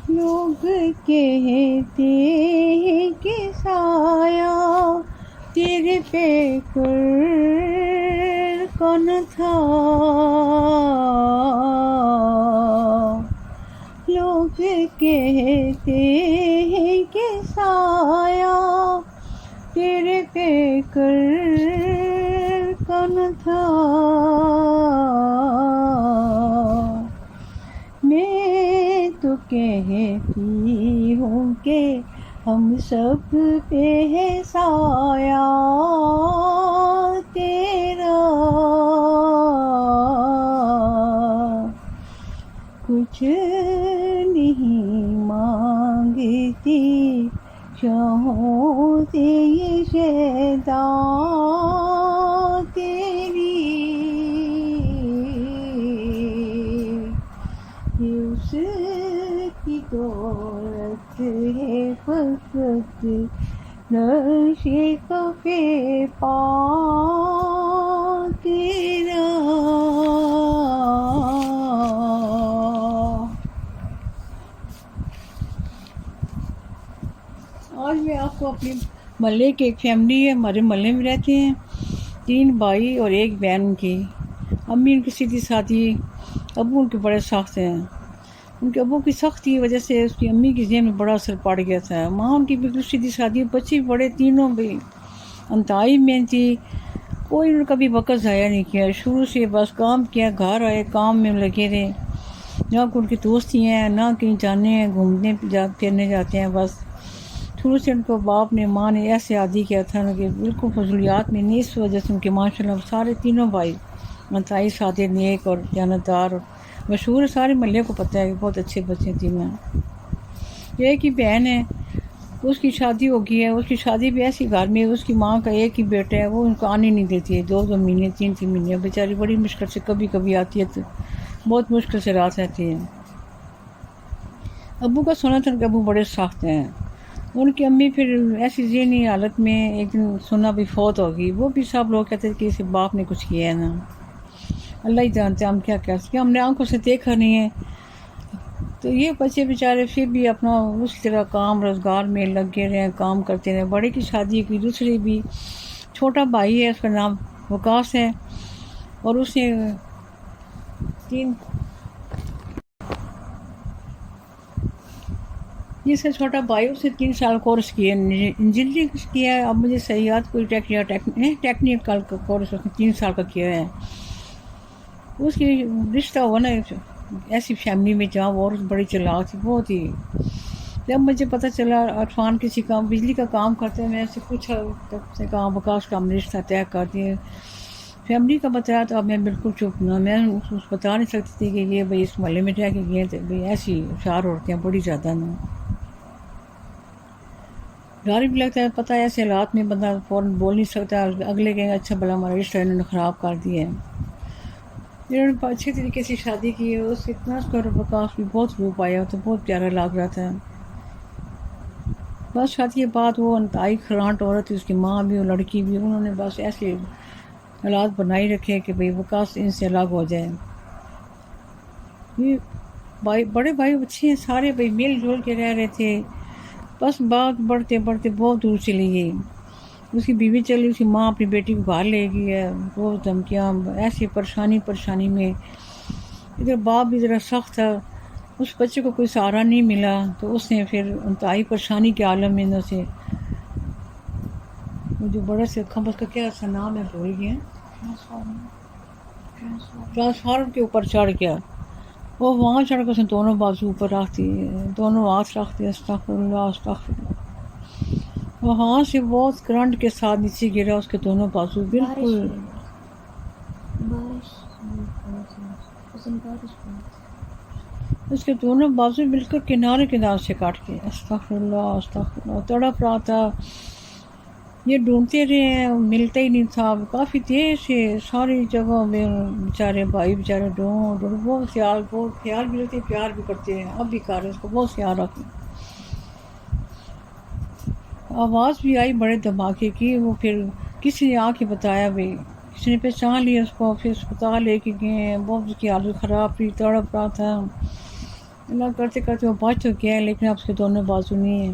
لوگ کہتے ہیں کہ سایہ تیرے پہ کون تھا، لوگ کہتے ہیں کہ سایہ تیرے پہ کون تھا، میں تو کہتی ہوں کہ ہم سب پہ ہے سایہ تیرا، کچھ نہیں مانگتی شاہوں سے یہ شیدا تیری، یہ اس کی دولت ہے فقط نشے کفے پا تیرا۔ آج میں آپ کو اپنے محلے کی ایک فیملی ہے، ہمارے محلے میں رہتے ہیں 3 بھائی اور 1 بہن ان کی۔ امی ان کی سیدھی سادھی، ابو ان کے بڑے سخت ہیں۔ ان کے ابو کی سختی کی وجہ سے اس کی امی کی ذہن میں بڑا اثر پڑ گیا تھا۔ ماں ان کی بالکل سیدھی سادھی، بچے بڑے تینوں بھی انتہائی محنتی، کوئی انہوں نے کبھی وقت ضائع نہیں کیا، شروع سے بس کام کیا، گھر آئے کام میں لگے رہے، نہ کوئی ان کی دوستی ہیں نہ کہیں جانے ہیں، گھومنے پھرنے جاتے ہیں۔ بس شروع سے ان کو باپ نے ماں نے ایسے عادی کیا تھا کہ بالکل فضولیات میں نہیں، اس وجہ سے ان کے ماشاء اللہ سارے تینوں بھائی انتہائی سادے، نیک اور دیانتدار، مشہور ہے، سارے محلے کو پتہ ہے کہ بہت اچھے بچے تینوں۔ ایک ہی بہن ہے، اس کی شادی ہو گئی ہے، اس کی شادی بھی ایسی گھر میں، اس کی ماں کا ایک ہی بیٹا ہے، وہ ان کو آنے نہیں دیتی ہے، 2 مہینے 3 مہینے، بیچاری بڑی مشکل سے کبھی کبھی آتی ہے، تو بہت مشکل سے رات رہتی ہے۔ ابو کا سنا تھا کہ ابو بڑے سخت ہیں، ان کی امی پھر ایسی ذہنی حالت میں ایک دن سنا بھی فوت ہوگی، وہ بھی سب لوگ کہتے تھے کہ اسے باپ نے کچھ کیا ہے نا، اللہ ہی جانتے ہیں ہم کیا کہہ سکتے، ہم نے آنکھوں سے دیکھا نہیں ہے۔ تو یہ بچے بیچارے پھر بھی اپنا اسی طرح کام روزگار میں لگے رہے، کام کرتے رہے۔ بڑے کی شادی کی، دوسرے بھی، چھوٹا بھائی ہے، اس کا نام وکاس ہے، اور اس نے 3 جس کا چھوٹا بھائی اس نے 3 سال کورس کیا، انجینئرنگ کیا ہے، اب مجھے صحیحات کوئی ٹیکنیکل کا کورس اس نے 3 سال کا کیا ہے۔ اس کی رشتہ ہوا نا ایسی فیملی میں جہاں وہ عورت بڑی چلاک تھی، بہت ہی۔ جب مجھے پتہ چلا عرفان کسی کام بجلی کا کام کرتے ہیں، میں اسے پوچھا تو اس نے کہا وکاس کا ہم نے رشتہ طے کر دیا۔ فیملی کا بتایا تو اب میں بالکل چپ نہ، میں بتا نہیں سکتی تھی کہ یہ بھائی اس محلے میں رہ کے گئے تھے، بھائی ایسی ہوشیار عورتیں بڑی زیادہ نا، ڈر بھی لگتا ہے، پتہ ہے ایسے حالات میں بندہ فوراً بول نہیں سکتا، اگلے کہیں اچھا بھلا ہمارا رشتہ انہوں نے خراب کر دیا ہے۔ انہوں نے اچھے طریقے سے شادی کی ہے، اس اتنا اس کا وکاس بھی بہت روپ آیا تو بہت پیارا لگ رہا تھا۔ بس شادی کے بعد وہ انتہائی کھرانٹ عورت تھی، اس کی ماں بھی اور لڑکی بھی، انہوں نے بس ایسے حالات بنائی رکھے کہ بھئی وکاس ان سے الگ ہو جائے۔ یہ بڑے بھائی اچھے ہیں سارے، بھائی مل جل کے رہ رہے تھے، بس بات بڑھتے بڑھتے بہت دور چلی گئی۔ اس کی بیوی چلی، اس کی ماں اپنی بیٹی کو باہر لے گئی ہے، بہت دھمکیاں، ایسی پریشانی میں۔ ادھر باپ بھی ذرا سخت تھا، اس بچے کو کوئی سہارا نہیں ملا، تو اس نے پھر انتہائی پریشانی کے عالم میں سے وہ جو بڑے سے کھمبس کا کیا سا نام ہے بھول گیا، ٹرانسفارمر کے اوپر چڑھ گیا، وہ وہاں چڑھ کر اس نے دونوں بازو اوپر رکھتی، دونوں ہاتھ رکھتے، استغفر اللہ استغفر اللہ، وہاں سے بہت کرنٹ کے ساتھ نیچے گرا، اس کے دونوں بازو بالکل، اس کے دونوں بازو بالکل کنارے سے کاٹ کے، استغفر اللہ استغفر اللہ، تڑپ رہا تھا۔ یہ ڈھونڈتے رہے ہیں، ملتا ہی نہیں تھا، کافی دیر سے ساری جگہوں میں بیچارے بھائی بیچارے ڈھونڈ بہت خیال بھی رکھتے، پیار بھی کرتے ہیں، اب بھی کر رہے اس کو بہت خیال رکھتے۔ آواز بھی آئی بڑے دھماکے کی، وہ پھر کسی نے آ کے بتایا، بھائی کسی نے پہچان لیا اس کو، پھر اسپتال لے کے گئے، بہت اس کی حالت خراب تھی، تڑپ رہا تھا۔ اللہ کرتے کرتے وہ بچ چکے ہیں، لیکن اب اس کے دونوں بازو نہیں ہیں.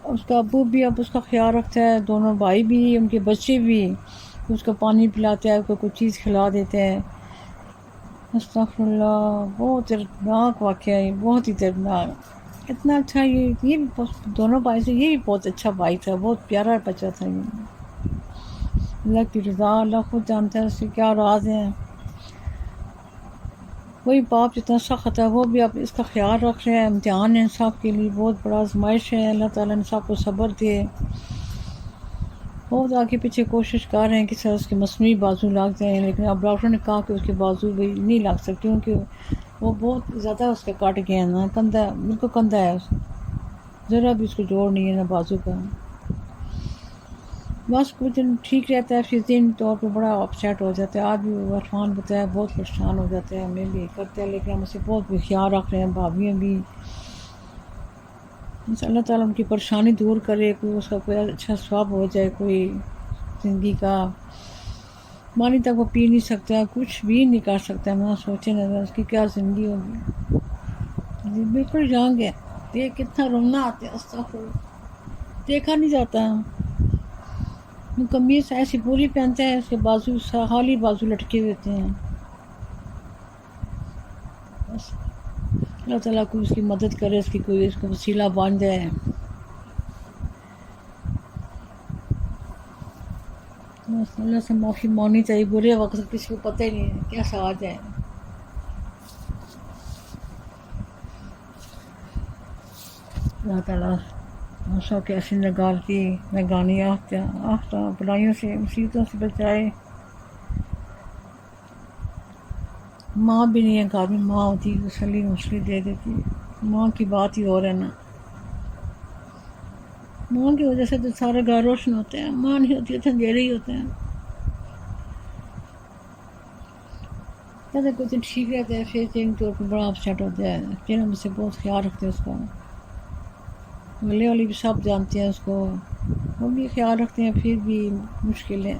اس کا ابو بھی اب اس کا خیال رکھتا ہے، دونوں بھائی بھی، ان کے بچے بھی. اس کو پانی پلاتا ہے، کوئی چیز کھلا دیتے ہیں. استغفر اللہ، بہت دردناک واقعہ ہے، بہت ہی دردناک. اتنا اچھا یہ بھی دونوں بھائی سے یہ بھی بہت اچھا بھائی تھا، بہت پیارا بچہ تھا. یہ اللہ کی رضا، اللہ خود جانتا ہے اس کے کیا راز ہیں. وہی باپ جتنا سخت ہے وہ بھی اب اس کا خیال رکھ رہے ہیں. امتحان ہے سب کے لیے، بہت بڑا آزمائش ہے. اللہ تعالیٰ نے سب کو صبر دے. بہت آگے پیچھے کوشش کر رہے ہیں کہ سر اس کے مصنوعی بازو لگ جائیں، لیکن اب ڈاکٹر نے کہا کہ اس کے بازو بھی نہیں لگ سکتے، کیونکہ وہ بہت زیادہ اس کا کٹ گیا ہے نا، کندھا بالکل کندھا ہے، ذرا بھی اس کو جوڑ نہیں ہے نا بازو کا. بس کچھ دن ٹھیک رہتا ہے، پھر ذہنی طور پہ بڑا اپسیٹ ہو جاتا ہے. آج بھی عرفان بتایا بہت پریشان ہو جاتا ہے، ہمیں بھی کرتے ہیں، لیکن ہم اسے بہت خیال رکھ رہے ہیں، بھابھیاں بھی. اللہ تعالیٰ ان کی پریشانی دور کرے، کوئی اس کا کوئی اچھا ثواب ہو جائے، کوئی زندگی کا پانی تک وہ پی نہیں سکتا، کچھ بھی نہیں کر سکتا. میں سوچے نہ اس کی کیا زندگی ہوگی. جی بالکل جان گیا، دیکھ کتنا رونا آتا ہے، استغفر اللہ، دیکھا نہیں جاتا. قمیض ایسی پوری پہنتا ہے، اس کے بازو خالی بازو لٹکے ہوئے ہوتے ہیں. بس اللہ تعالیٰ کو اس کی مدد کرے، اس کی کوئی اس کا وسیلہ بن جائے. بس اللہ سے معافی مانگنی چاہیے، برے وقت کسی کو پتہ ہی نہیں ہے کیسا آ جائے. اللہ تعالیٰ سب کے ایسی نگال کی نگانی آفتہ بلائیوں سے، مصیبتوں سے بچائے. ماں بھی نہیں ہے گھر میں، ماں ہوتی تسلی مسلی دے دیتی. ماں کی بات ہی اور ہے نا، ماں کی وجہ سے تو سارے گھر روشن ہوتے ہیں، ماں نہیں ہوتی تو اندھیرے ہی ہوتے ہیں. جیسے کچھ دن ٹھیک رہتا ہے، پھر ذہنی طور پہ بڑا اپسیٹ ہوتا ہے. پھر ہم اس سے بہت خیال رکھتے ہیں اس کا، گلے والی بھی سب جانتے ہیں اس کو، وہ بھی خیال رکھتے ہیں، پھر بھی مشکل ہے.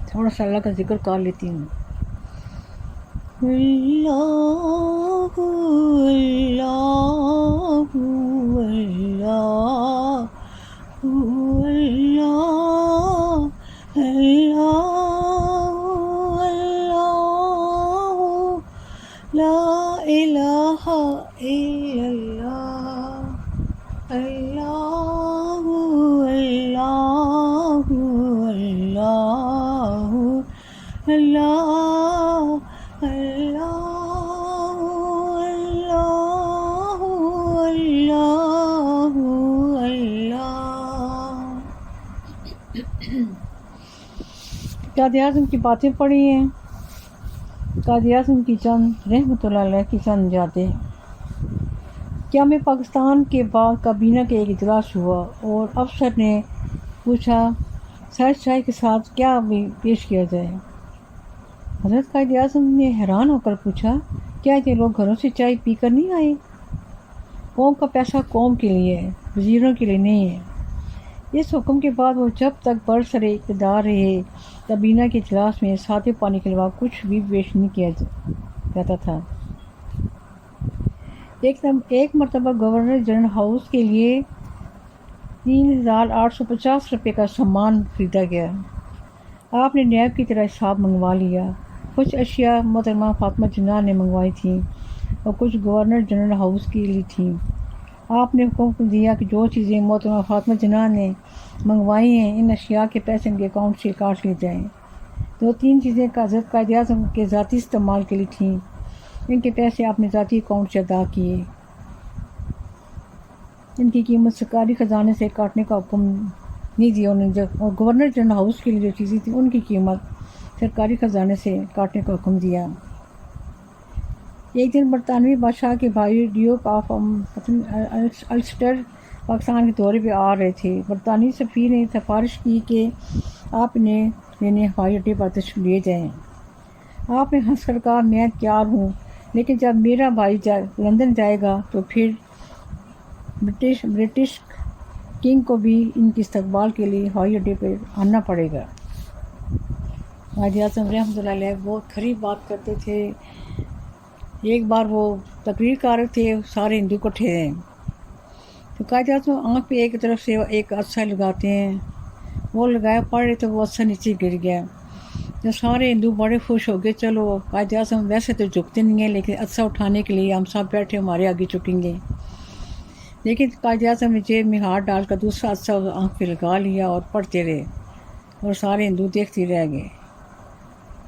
تھوڑا سا اللہ کا ذکر کر لیتی ہوں. اللہ اللہ اللہ اللہ اللہ، لا الہ الا اللہ، اللہ اللہ اللہ اللہ اللہ اللہ. قائد اعظم کی باتیں پڑھی ہیں. قائد اعظم کی چند رحمۃ اللہ علیہ کی چند یادیں. کیا میں پاکستان کے بعد کابینہ کے ایک اجلاس ہوا اور افسر نے پوچھا سر چائے کے ساتھ کیا بھی پیش کیا جائے. حضرت قائد اعظم نے حیران ہو کر پوچھا کیا یہ لوگ گھروں سے چائے پی کر نہیں آئے؟ قوم کا پیسہ قوم کے لیے ہے، وزیروں کے لیے نہیں ہے. اس حکم کے بعد وہ جب تک برسر اقتدار رہے کابینہ کے اجلاس میں سادے پانی کے علاوہ کچھ بھی پیش نہیں کیا جاتا تھا. ایک مرتبہ گورنر جنرل ہاؤس کے لیے 3,850 روپے کا سامان خریدا گیا. آپ نے نیب کی طرح حساب منگوا لیا. کچھ اشیاء محترمہ فاطمہ جناح نے منگوائی تھیں اور کچھ گورنر جنرل ہاؤس کے لیے تھیں. آپ نے حکم دیا کہ جو چیزیں محترمہ فاطمہ جناح نے منگوائی ہیں ان اشیاء کے پیسے ان کے اکاؤنٹ سے کاٹ لیے جائیں. 2-3 چیزیں حضرت قائد اعظم کے ذاتی استعمال کے لیے تھیں، ان کے پیسے اپنے ذاتی اکاؤنٹ سے ادا کیے. ان کی قیمت سرکاری خزانے سے کاٹنے کا حکم نہیں دیا انہوں نے. اور گورنر جنرل ہاؤس کے لیے جو چیزیں تھیں ان کی قیمت سرکاری خزانے سے کاٹنے کا حکم دیا. ایک دن برطانوی بادشاہ کے بھائی ڈیوک آف السٹر پاکستان کے دورے پہ آ رہے تھے. برطانوی سفیر نے سفارش کی کہ آپ انہیں ہوائی اڈے پر تشریف لے جائیں. آپ نے ہنس کر کہا میں تیار ہوں، لیکن جب میرا بھائی لندن جائے گا تو پھر برٹش کنگ کو بھی ان کی استقبال کے لیے ہوائی اڈے پہ آنا پڑے گا۔ قائد اعظم رحمۃ اللہ علیہ بہت کھری بات کرتے تھے۔ ایک بار وہ تقریر کر رہے تھے، سارے ہندو اکٹھے ہیں، تو قائد اعظم آنکھ پہ ایک طرف سے ایک عدسہ لگاتے ہیں، وہ لگایا پڑھ رہے تو وہ عدسہ نیچے گر گیا۔ جب سارے ہندو بڑے خوش ہو گئے، چلو قائد اعظم ویسے تو جھکتے نہیں ہیں، لیکن عدسہ اٹھانے کے لیے ہم سب بیٹھے ہمارے آگے جھکیں گے۔ لیکن قائد اعظم نے جیب میں ہاتھ ڈال کر دوسرا عدسہ آنکھ پہ لگا لیا اور پڑھتے رہے، اور سارے ہندو دیکھتے رہ گئے۔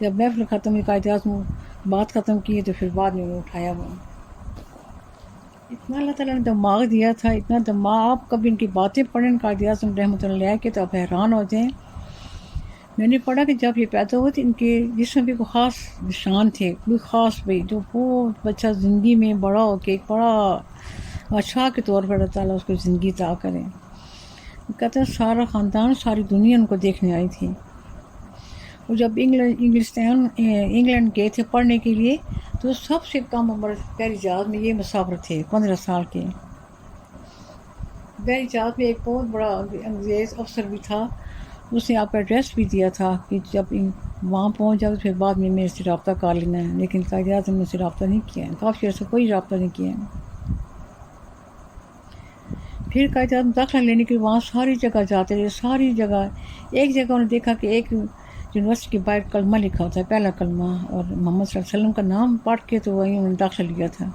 جب محفل ختم ہوئی، قائد اعظم بات ختم کی تو پھر بعد میں انہوں نے اٹھایا وہ اتنا اللہ تعالیٰ نے دماغ دیا تھا، اتنا دماغ، آپ کبھی ان کی باتیں پڑھیں قائد اعظم رحمۃ اللہ علیہ کے تو آپ حیران ہو جائیں۔ میں نے پڑھا کہ جب یہ پیدا ہوئے تھے ان کے جسم پہ کوئی خاص نشان تھے، کوئی خاص بھائی جو بہت بچہ زندگی میں بڑا ہو کے ایک بڑا بادشاہ کے طور پر اللہ تعالیٰ اس کو زندگی عطا کرے۔ کہتے ہیں سارا خاندان، ساری دنیا ان کو دیکھنے آئی تھی۔ اور جب انگلینڈ گئے تھے پڑھنے کے لیے تو سب سے کم عمر بحری جہاز میں یہ مسافر تھے، 15 سال کے۔ بحری جہاز میں ایک بہت بڑا انگریز افسر بھی تھا، اس نے آپ کا ایڈریس بھی دیا تھا کہ جب وہاں پہنچ جاؤ تو پھر بعد میں میرے سے رابطہ کر لینا ہے، لیکن قائد اعظم نے سے رابطہ نہیں کیا، کافی عرصے کوئی رابطہ نہیں کیا۔ پھر قائد اعظم داخلہ لینے کے لیے وہاں ساری جگہ جاتے رہے، ساری جگہ۔ ایک جگہ انہوں نے دیکھا کہ ایک یونیورسٹی کے باہر کلمہ لکھا ہوتا ہے، پہلا کلمہ، اور محمد صلی اللہ علیہ وسلم کا نام پڑھ کے تو وہیں انہوں نے داخلہ لیا تھا۔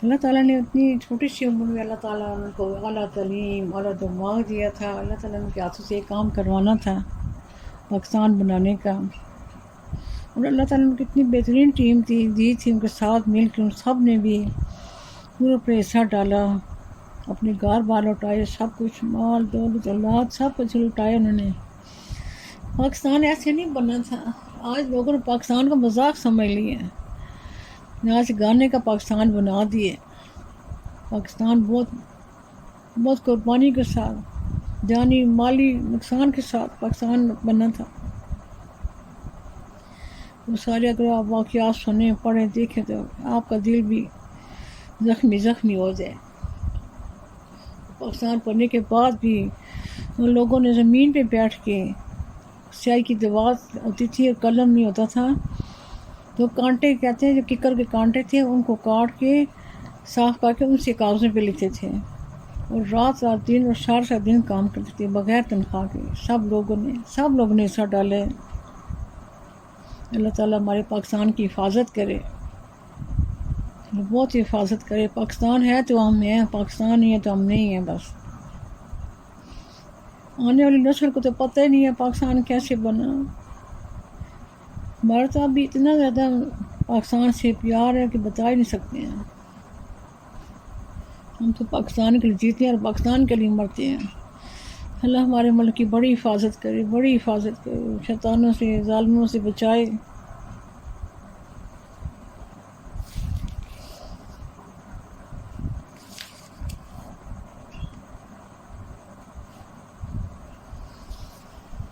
اللہ تعالیٰ نے اتنی چھوٹی سی عمر میں اللہ تعالیٰ ان کو اعلیٰ تعلیم، اعلیٰ دماغ دیا تھا، اللہ تعالیٰ نے ان کے ہاتھوں سے ایک کام کروانا تھا پاکستان بنانے کا، اور اللہ تعالیٰ نے کتنی بہترین ٹیم دی تھی ان کے ساتھ مل کے، ان سب نے بھی پورا پر حصہ ڈالا، اپنے گھر بار لوٹائے، سب کچھ، مال دولت اولاد سب کچھ لوٹایا انہوں نے۔ پاکستان ایسے نہیں بننا تھا، آج لوگوں نے پاکستان کا مذاق سمجھ لیا ہے، یہاں سے گانے کا پاکستان بنا دیے۔ پاکستان بہت قربانی کے ساتھ، جانی مالی نقصان کے ساتھ پاکستان بننا تھا۔ وہ سارے اگر آپ واقعات سنیں، پڑھیں، دیکھیں تو آپ کا دل بھی زخمی ہو جائے۔ پاکستان پڑھنے کے بعد بھی ان لوگوں نے زمین پہ بیٹھ کے، سیاہی کی دیوار ہوتی تھی اور قلم نہیں ہوتا تھا، تو کانٹے کہتے ہیں جو ککر کے کانٹے تھے ان کو کاٹ کے صاف کر کے ان سے کاغذوں پہ لکھتے تھے، اور رات دن اور سارا دن کام کرتے تھے بغیر تنخواہ کے۔ سب لوگوں نے حصہ ڈالے۔ اللہ تعالیٰ ہمارے پاکستان کی حفاظت کرے، بہت حفاظت کرے۔ پاکستان ہے تو ہم ہیں، پاکستان نہیں ہے تو ہم نہیں ہیں۔ بس آنے والی نسل کو تو پتہ ہی نہیں ہے پاکستان کیسے بنا۔ ہمارا تو ابھی اتنا زیادہ پاکستان سے پیار ہے کہ بتا ہی نہیں سکتے ہیں۔ ہم تو پاکستان کے لیے جیتے ہیں اور پاکستان کے لیے مرتے ہیں۔ اللہ ہمارے ملک کی بڑی حفاظت کرے، بڑی حفاظت کرے، شیطانوں سے، ظالموں سے بچائے۔